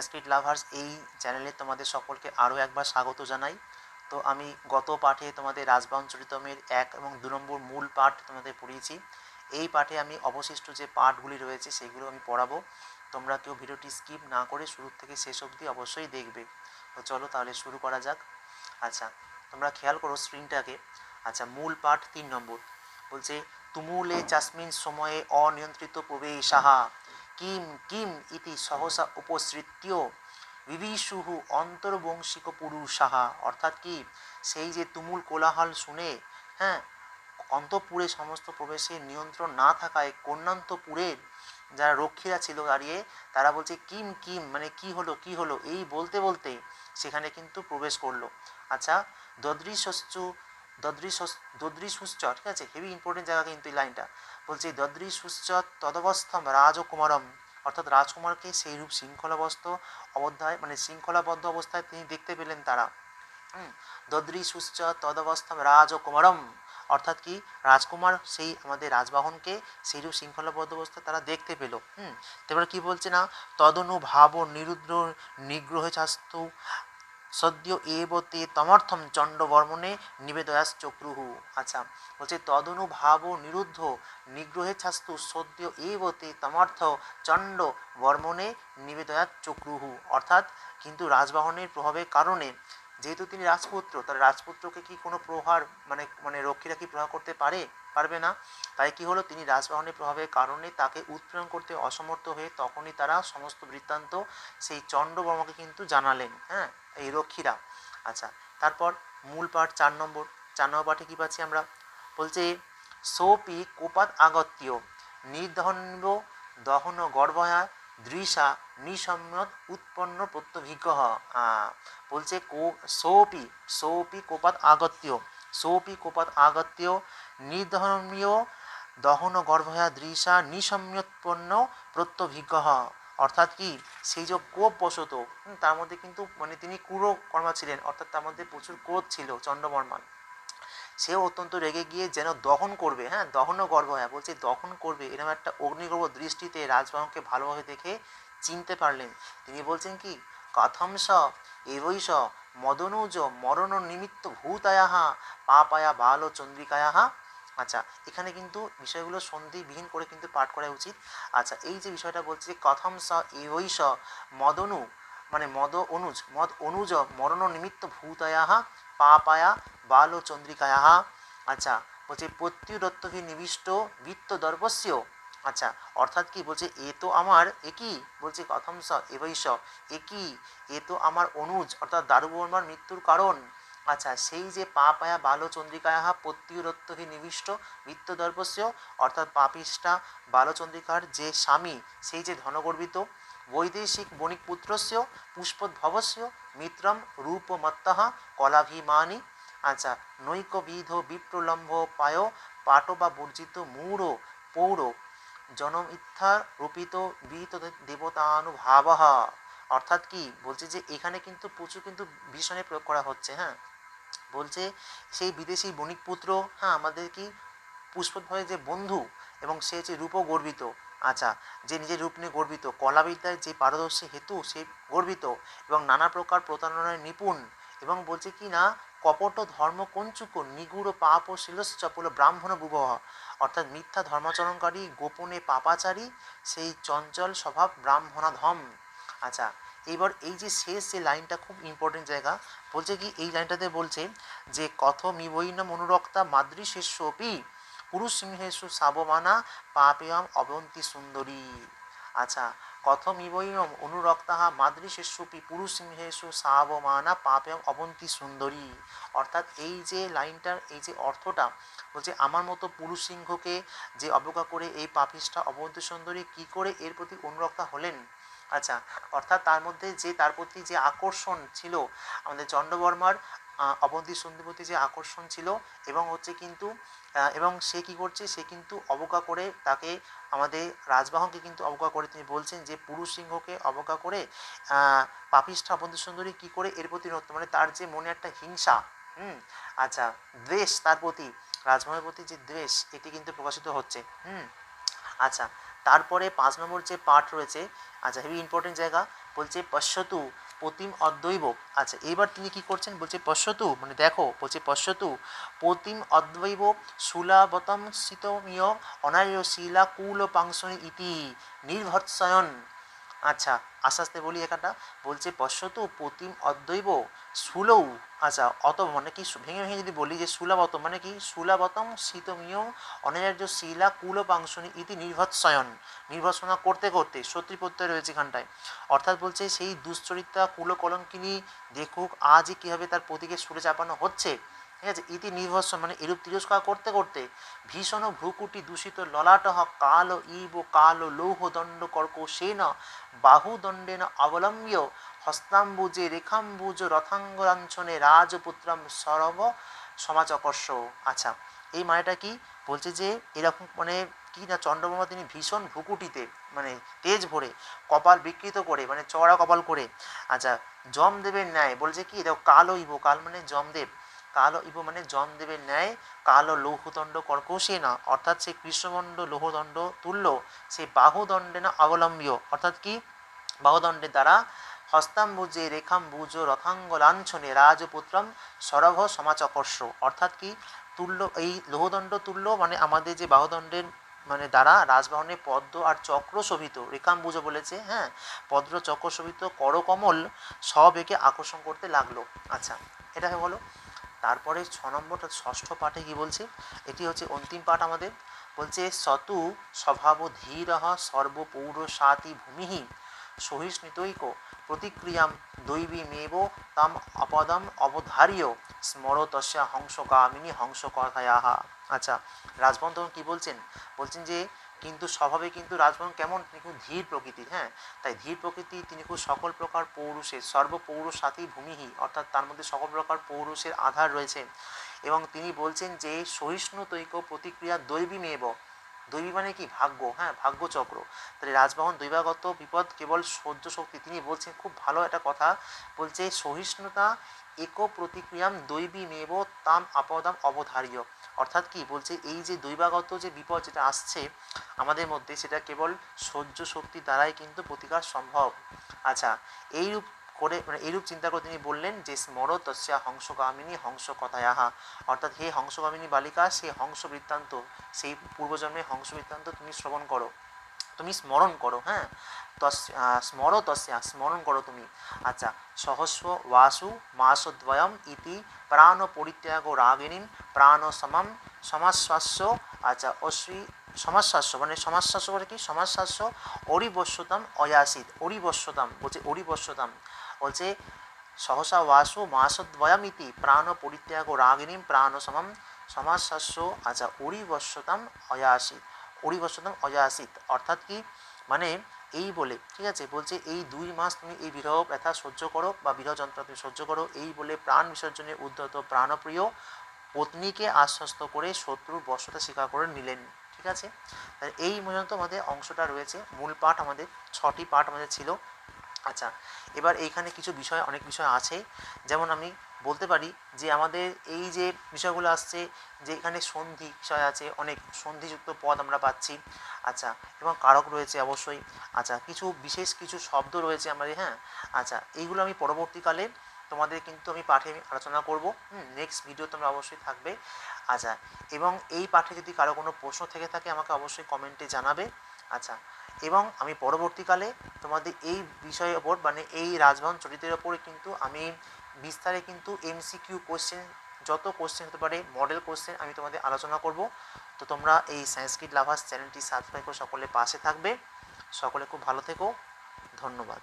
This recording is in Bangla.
সংস্কৃত লাভার্স, এই চ্যানেলে তোমাদের সকলকে আরও একবার স্বাগত জানাই। তো আমি গত পাঠে তোমাদের রাজবাহন চরিতমের 1 এবং 2 নম্বর মূল পাঠ তোমাদের পড়িয়েছি। এই পাঠে আমি অবশিষ্ট যে পাঠগুলি রয়েছে সেগুলো আমি পড়াবো। তোমরা কেউ ভিডিওটি স্কিপ না করে শুরু থেকে শেষ অবধি অবশ্যই দেখবে। তো চলো তাহলে শুরু করা যাক। আচ্ছা, তোমরা খেয়াল করো স্ক্রিনটাকে। আচ্ছা, মূল পাঠ 3 নম্বর বলছে, তুমুলে চাস্মিন সময়ে অনিয়ন্ত্রিত প্রবেশাহা কিম কিম ইতি সহসা উপসৃত্য বিবিশুহু অন্তর্বংশিক পুরুষাহা। অর্থাৎ কি, সেই যে তুমুল কোলাহল শুনে, হ্যাঁ, অন্তঃপুরে সমস্ত প্রবেশের নিয়ন্ত্রণ না থাকায় কন্যান্তপুরের যারা রক্ষীরা ছিল দাঁড়িয়ে, তারা বলছে কিম কিম, মানে কি হলো কি হলো, এই বলতে বলতে সেখানে কিন্তু প্রবেশ করলো। আচ্ছা, দদৃশশ্চু দদৃশুশ্চ, ঠিক আছে, হেভি ইম্পর্টেন্ট জায়গা কিন্তু এই লাইনটা। বলছে দদৃশুশ্চ তদবস্থম রাজকুমারম, অর্থাৎ রাজকুমারকে সেই রূপ শৃঙ্খলাবদ্ধ অবস্থায়, মানে শৃঙ্খলাবদ্ধ অবস্থায় তিনি দেখতে পেলেন তারা। দদৃশুশ্চ তদবস্থম রাজকুমারম, অর্থাৎ কি, রাজকুমার সেই আমাদের রাজবাহনকে সেইরূপ শৃঙ্খলাবদ্ধ অবস্থায় তারা দেখতে পেল। তারপরে কি বলছে না, তদনুভাব নিরুদ্র নিগ্রহে চাস্তু সদ্য এবতে তমর্থম চণ্ডবর্মণে নিবেদয়াশ্চক্রুহু। আচ্ছা, বলছে তদনুভাব নিরুদ্ধ নিগ্রহে ছাস্তু সদ্য এবতে তমর্থ চণ্ড বর্মণে নিবেদয়াশ্চক্রুহু। অর্থাৎ কিন্তু রাজবাহনের প্রভাবের কারণে, যেহেতু তিনি রাজপুত্র, তার রাজপুত্রকে কি কোনো প্রহার, মানে মানে রক্ষীরা কি প্রহার করতে পারবে না। তাই কি হলো, তিনি রাজবাহনের প্রভাবের কারণে তাকে উৎপীড়ন করতে অসমর্থ হয়ে তখনই তারা সমস্ত বৃত্তান্ত সেই চণ্ডবর্মাকে কিন্তু জানালেন, হ্যাঁ, এই রক্ষীরা। আচ্ছা, তারপর মূল পাঠ 4 নম্বর পাঠে কি পাচ্ছি আমরা, বলছে সোপি কোপাত আগত্য নির্দহন্ব দহন গর্ভয়া দৃশা নিসম্যত উৎপন্ন প্রত্যভিজ্ঞ। বলছে সোপি কোপাত আগত্য নির্দহনীয় দহন গর্ভয়া দৃশা নিসম্যৎপন্ন প্রত্যভিজ্ঞ। অর্থাৎ কি, সেই যে কোপ বশত, তার মধ্যে কিন্তু মানে তিনি কর্মা ছিলেন, অর্থাৎ তার মধ্যে প্রচুর ক্রোধ ছিল চণ্ডবর্মান। সেও অত্যন্ত রেগে গিয়ে যেন দহন করবে, হ্যাঁ, দহন গর্ভ, হ্যাঁ বলছে দহন করবে, এরকম একটা অগ্নিগর্ভ দৃষ্টিতে রাজবাহনকে ভালোভাবে দেখে চিনতে পারলেন। তিনি বলছেন কি, কথম স এবৈষ মদনুজ মরণ নিমিত্ত ভূতায়াহা পাপায়া বাল চন্দ্রিকায়াহা। আচ্ছা, এখানে কিন্তু বিষয়গুলো সন্ধিবিহীন করে কিন্তু পাঠ করা উচিত। আচ্ছা, এই যে বিষয়টা বলছে কথম স এবৈষ মদনু, মানে মদ অনুজ মরণ নিমিত্ত ভূতায়াহা পাপায়া বাল চন্দ্রিকায়াহা। আচ্ছা, বলছে প্রত্যুদত্তভি নিবিষ্ট বৃত্ত দর্পস্য। আচ্ছা, অর্থাৎ কি বলছে, এ তো আমার একই, বলছে কথম স এবৈষ, একই, এ তো আমার অনুজ অর্থাৎ দারুবর্মার মৃত্যুর কারণ। আচ্ছা, সেই যে পাপায়া বাল চন্দ্রিকায়াহা প্রত্যুদত্তভি নিবিষ্ট বৃত্ত দর্পস্য, অর্থাৎ পাপিষ্ঠা বালচন্দ্রিকার যে স্বামী, সেই যে ধনগর্বিত বৈদেশিক বণিকপুত্রস্য পুষ্পোদ্ভবস্য মিত্রম রূপমত্তঃ কলাভিমানী। আচ্ছা, নৈকবিধ বিপ্রলম্ভ পায় পাট বা বর্জিত মূঢ় পৌর জনম ইত্থা রূপিত বিহিত দেবতানুভাব। অর্থাৎ কি বলছে, যে এখানে কিন্তু প্রচুর কিন্তু ভীষণে প্রয়োগ করা হচ্ছে। হ্যাঁ, বলছে সেই বিদেশি বণিকপুত্র, হ্যাঁ, আমাদের কি পুষ্পোদ্ভবের যে বন্ধু, এবং সে যে রূপ গর্বিত। আচ্ছা, যে নিজের রূপ নিয়ে গর্বিত, কলাবিদ্যায় যে পারদর্শী হেতু সে গর্বিত, এবং নানা প্রকার প্রতারণায় নিপুণ, এবং বলছে কি না, কপট ধর্ম কঞ্চুক নিগুড় পাপ ও শিলশ্চপল ব্রাহ্মণ বুবহ। অর্থাৎ মিথ্যা ধর্মাচরণকারী, গোপনে পাপাচারী, সেই চঞ্চল স্বভাব ব্রাহ্মণাধম। আচ্ছা, এইবার এই যে শেষ যে লাইনটা খুব ইম্পর্টেন্ট জায়গা, বলছে কি, এই লাইনটাতে বলছে যে কথমিবৈন মনুরক্তা মাদৃশেষ্যপি পুরুষ সিংহেশু সাবমানা পাপেয়ম অবন্তি সুন্দরী। আচ্ছা, কথমিবৈনম অনুরক্তাহা মাদৃশেষ্যপি পুরুষ সিংহেশু সাবমানা পাপেয়ম অবন্তি সুন্দরী। অর্থাৎ এই যে লাইনটার এই যে অর্থটা, বলছে আমার মতো পুরুষ সিংহকে যে অবজ্ঞা করে এই পাপিষ্ঠা অবন্তি সুন্দরী কি করে এর প্রতি অনুরক্তা হলেন। আচ্ছা, অর্থাৎ তার মধ্যে যে তার প্রতি যে আকর্ষণ ছিল, আমাদের চণ্ডবর্মার অবন্তী সুন্দরীর প্রতি যে আকর্ষণ ছিল, এবং হচ্ছে কিন্তু এবং সে কি করছে, সে কিন্তু অবজ্ঞা করে তাকে, আমাদের রাজবাহনকে কিন্তু অবজ্ঞা করে, তিনি বলছেন যে পুরুষ সিংহকে অবজ্ঞা করে পাপিষ্ঠা অবন্তী সুন্দরী কি করে এর প্রতি নড়ত, মানে তার যে মনে একটা হিংসা, আচ্ছা, দ্বেষ, তার প্রতি রাজবাহনের প্রতি যে দ্বেষ, এটি কিন্তু প্রকাশিত হচ্ছে। আচ্ছা, তারপরে 5 নম্বর যে পার্ট রয়েছে, আচ্ছা, হেভি ইম্পর্টেন্ট জায়গা, বলছে পশ্যতু পতিম অদ্বৈব। আচ্ছা এইবার তিনি কি করছেন, বলছে পশ্যতু মানে দেখো, বলছে পশ্যতু পতিম অদ্বৈব শূলাবতম শীতমীয় অনার্যশীলা কুল পাংশনি ইতি নির্ভৎসয়ন। আচ্ছা আস্তে আস্তে বলি এখানটা, বলছে পশ্যতু পতিম অদ্বৈব স্থূলৌ। আচ্ছা অত মানে কি, ভেঙে ভেঙে যদি বলি যে স্থূলাবতম মানে কি, স্থূলাবতম শীতমীয় অনার্য শিলা কুল পাংশনি ইতি নির্ভৎসয়ন, নির্ভৎসনা করতে করতে সত্যি প্রত্যয় রয়েছে এখানটায়। অর্থাৎ বলছে সেই দুশ্চরিত্রা কুলকলঙ্কিনী দেখুক আজই কীভাবে তার পতিকে সুরে চাপানো হচ্ছে, ঠিক আছে। ইতি নির্ভৎস মানে এরূপ তিরস্কার করতে করতে ভীষণ ভ্রুকুটি দূষিত ললাটহ কালো ইব কালো লৌহদণ্ড কর্কশেন বাহুদণ্ডেন অবলম্ব্য হস্তাম্বুজে রেখাম্বুজ রথাঙ্গলাঞ্ছনে রাজপুত্রম সরব সমাচকর্ষ। আচ্ছা এই মানেটা কি, বলছে যে এরকম মানে কি না, চন্দ্রমামা তিনি ভীষণ ভ্রুকুটিতে মানে তেজ ভরে কপাল বিকৃত করে মানে চড়া কপাল করে, আচ্ছা যমদেবের ন্যায়, বলছে কি দেখো কালো ইব, কাল মানে যমদেব, কালো ইব মানে যমদেবের ন্যায় কালো লৌহদণ্ড কর্কশে না, অর্থাৎ সেই কৃষ্ণদণ্ড লৌহদণ্ড তুল্য সেই বাহুদণ্ডে না অবলম্বীয়, অর্থাৎ কি বাহুদণ্ডের দ্বারা হস্তাম্বুজে রেখাম্বুজ রথাঙ্গ লাঞ্ছনে রাজপুত্রম সরভ সমাচকর্ষ, অর্থাৎ কি তুল্য এই লৌহদণ্ড তুল্য মানে আমাদের যে বাহুদণ্ডের মানে দ্বারা রাজবাহনে পদ্ম আর চক্র শোভিত, রেখাম্বুজ বলেছে, হ্যাঁ পদ্ম চক্র শোভিত করকমল সব একে আকর্ষণ করতে লাগলো। আচ্ছা এটাকে বলো। তারপরে 6 নম্বরটা ষষ্ঠ পাঠে কি বলছে, এটি হচ্ছে অন্তিম পাঠ আমাদের, বলছে সতু স্বভাব ধীর সর্বপৌরসাতি ভূমি সহিষ্ণুতৈক প্রতিক্রিয়াম দৈবীমেব তাম অপদম অবধার্য স্মর তস্যা হংসগামিনী হংস কথায়াহ। আচ্ছা রাজবন তখন কী বলছেন, বলছেন যে কিন্তু স্বভাবে কিন্তু রাজবন কেমন, তিনি খুব ধীর প্রকৃতির, হ্যাঁ তাই ধীর প্রকৃতি, তিনি খুব সকল প্রকার পৌরুষের সর্বপৌরুষ সাথেই ভূমিহি, অর্থাৎ তার মধ্যে সকল প্রকার পৌরুষের আধার রয়েছে। এবং তিনি বলছেন যে সহিষ্ণুতৈক প্রতিক্রিয়া দৈবীমেব, দৈবী মানে কি ভাগ্য, হ্যাঁ ভাগ্যচক্র, তাহলে রাজবাহন দৈবাগত বিপদ কেবল সহ্য শক্তি, তিনি বলছেন খুব ভালো একটা কথা, বলছে সহিষ্ণুতা এক প্রতিক্রিয়াম দৈবী মেব তাম আপদাম অবধার্য, অর্থাৎ কি বলছে এই যে দৈবাগত যে বিপদ যেটা আসছে আমাদের মধ্যে সেটা কেবল সহ্য শক্তি দ্বারাই কিন্তু প্রতিকার সম্ভব। আচ্ছা এইরূপ করে মানে এইরূপ চিন্তা করে তিনি বললেন যে স্মর তস্যা হংসগামিনী হংস কথায়াহা, অর্থাৎ হে হংসগামিনী বালিকা, সেই হংস বৃত্তান্ত, সেই পূর্বজন্মের হংস বৃত্তান্ত তুমি শ্রবণ করো, তুমি স্মরণ করো, হ্যাঁ স্মর তস্যা স্মরণ করো তুমি। আচ্ছা সহস্র বাসু মাসদ্বয়ম ইতি প্রাণ পরিত্যাগ রাগিনীম প্রাণ সমম সমাশ্বাস্য। আচ্ছা অশ্রী সমাশ্বাস্য মানে সমাশ্বাস্য করে কি সমাশ্বাস্য অরিবশ্যতাম অয়াসিত, অরিবশ্যতাম বলছে অরিবশ্যতাম, বলছে সহসা বাসু মাসদ্বয়ম ইতি প্রাণ পরিত্যাগ রাগিনীম প্রাণ সমম সমাশ্বাস্য। আচ্ছা অরিবশ্যতাম অয়াসিত, অরিবশ্যতাম অয়াসিত, অর্থাৎ কি মানে এই বলে, ঠিক আছে বলছে এই 2 মাস তুমি এই বিরহ ব্যথা সহ্য করো বা বিরহ যন্ত্রণা তুমি সহ্য করো, এই বলে প্রাণ বিসর্জনে উদ্ধত প্রাণপ্রিয় পত্নীকে আশ্বস্ত করে শত্রুর বশ্যতা স্বীকার করে নিলেন। ঠিক আছে, তাহলে এই পর্যন্ত আমাদের অংশটা রয়েছে, মূল পাঠ আমাদের 6টি পাঠ আমাদের ছিল। আচ্ছা এবার এইখানে কিছু বিষয়, অনেক বিষয় আছে, যেমন আমি বলতে পারি যে আমাদের এই যে বিষয়গুলো আসছে যে এখানে সন্ধি বিষয় আছে, অনেক সন্ধিযুক্ত পদ আমরা পাচ্ছি। আচ্ছা এবং কারক রয়েছে অবশ্যই। আচ্ছা কিছু বিশেষ কিছু শব্দ রয়েছে আমাদের, হ্যাঁ আচ্ছা এইগুলো আমি পরবর্তীকালে তোমাদের কিন্তু আমি পাঠে আলোচনা করব, নেক্সট ভিডিও তোমরা অবশ্যই থাকবে। আচ্ছা এবং এই পাঠে যদি কারো কোনো প্রশ্ন থেকে থাকে আমাকে অবশ্যই কমেন্টে জানাবে। আচ্ছা এবং আমি পরবর্তীকালে তোমাদের এই বিষয়ের ওপর মানে এই রাজবাহন চরিত্রের ওপরে কিন্তু আমি বিস্তারে কিন্তু এমসিকিউ কোশ্চেন, যত কোশ্চেন হতে পারে মডেল কোশ্চেন আমি তোমাদের আলোচনা করব। তো তোমরা এই সংস্কৃত লাভার্স চ্যানেলটি সাবস্ক্রাইব করে সকলে পাশে থাকবে। সকলে খুব ভালো থেকো, ধন্যবাদ।